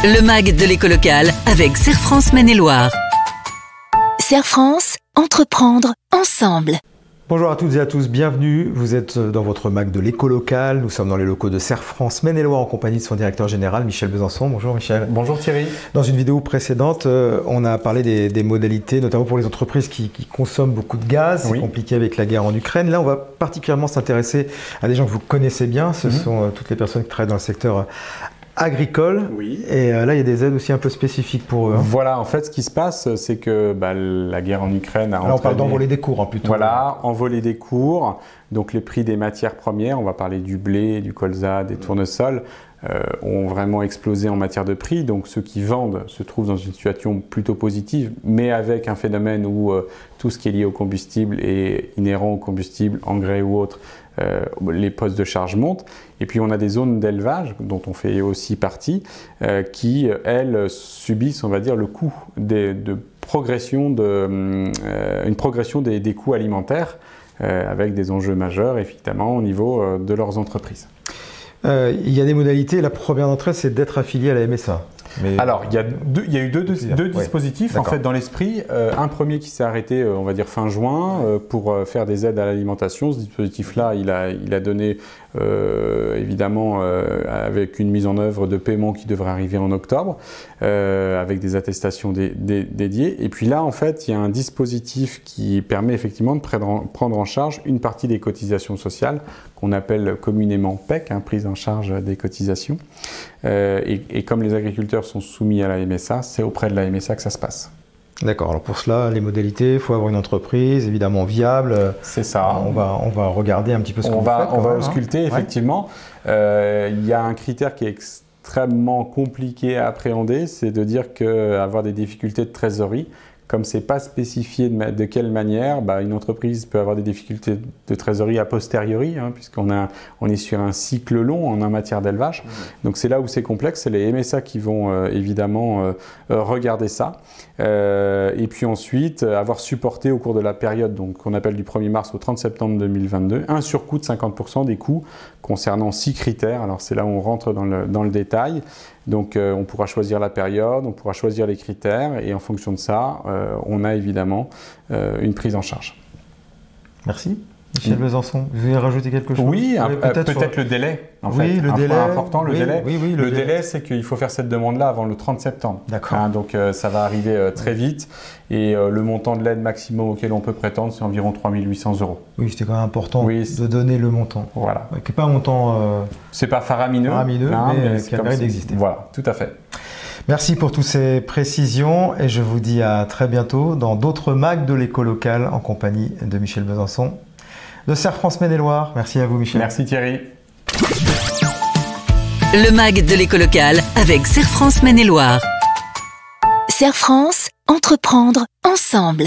Le MAG de l'éco locale avec Serre France Maine-et-Loire. Serre France, entreprendre ensemble. Bonjour à toutes et à tous, bienvenue. Vous êtes dans votre MAG de l'éco locale. Nous sommes dans les locaux de Serre France Maine-et-Loire en compagnie de son directeur général Michel Besançon. Bonjour Michel. Bonjour Thierry. Dans une vidéo précédente, on a parlé des modalités, notamment pour les entreprises qui consomment beaucoup de gaz. C'est compliqué avec la guerre en Ukraine. Là, on va particulièrement s'intéresser à des gens que vous connaissez bien. Ce sont toutes les personnes qui travaillent dans le secteur agricole. Oui. Et là, il y a des aides aussi un peu spécifiques pour eux. Voilà, en fait, ce qui se passe, c'est que la guerre en Ukraine a entraîné... Là, on parle d'envoler des cours, plutôt. Voilà, envoler des cours. Donc, les prix des matières premières, on va parler du blé, du colza, des tournesols, ont vraiment explosé en matière de prix. Donc, ceux qui vendent se trouvent dans une situation plutôt positive, mais avec un phénomène où tout ce qui est lié au combustible est inhérent au combustible, engrais ou autre, les postes de charge montent. Et puis on a des zones d'élevage, dont on fait aussi partie, qui, elles, subissent, on va dire, le coût une progression des coûts alimentaires, avec des enjeux majeurs, évidemment, au niveau de leurs entreprises. Il y a des modalités. La première d'entre elles, c'est d'être affilié à la MSA. Alors, il y a eu deux dispositifs en fait dans l'esprit. Un premier qui s'est arrêté, on va dire fin juin, pour faire des aides à l'alimentation. Ce dispositif-là, il a donné évidemment avec une mise en œuvre de paiement qui devrait arriver en octobre, avec des attestations dédiées. Et puis là, en fait, il y a un dispositif qui permet effectivement de prendre en charge une partie des cotisations sociales qu'on appelle communément PEC, prise en charge des cotisations. Et comme les agriculteurs sont soumis à la MSA, c'est auprès de la MSA que ça se passe. D'accord. Alors pour cela, les modalités, il faut avoir une entreprise évidemment viable. C'est ça. On va regarder un petit peu ce qu'on fait. On va ausculter, effectivement. Il y a un critère qui est extrêmement compliqué à appréhender, c'est de dire qu'avoir des difficultés de trésorerie, comme ce n'est pas spécifié de quelle manière, une entreprise peut avoir des difficultés de trésorerie a posteriori, puisqu'on est sur un cycle long en matière d'élevage. Donc c'est là où c'est complexe, c'est les MSA qui vont évidemment regarder ça. Et puis ensuite, avoir supporté au cours de la période qu'on appelle du 1er mars au 30 septembre 2022, un surcoût de 50% des coûts concernant 6 critères. Alors c'est là où on rentre dans le détail. Donc on pourra choisir la période, on pourra choisir les critères et en fonction de ça, on a évidemment une prise en charge. Merci. Michel Besançon, vous voulez rajouter quelque chose? Oui, peut-être le délai. Le délai important, le délai. Le délai, c'est qu'il faut faire cette demande-là avant le 30 septembre. D'accord. Donc ça va arriver très vite et le montant de l'aide maximum auquel on peut prétendre, c'est environ 3 800 €. Oui, c'était quand même important de donner le montant. Voilà. Qui n'est pas un montant... c'est pas faramineux, mais qui a le mérite d'exister. Voilà, tout à fait. Merci pour toutes ces précisions et je vous dis à très bientôt dans d'autres MAG de l'éco locale en compagnie de Michel Besançon de Serre France Maine-et-Loire. Merci à vous Michel. Merci Thierry. Le MAG de l'éco locale avec Serre France Maine-et-Loire. Serre France, entreprendre ensemble.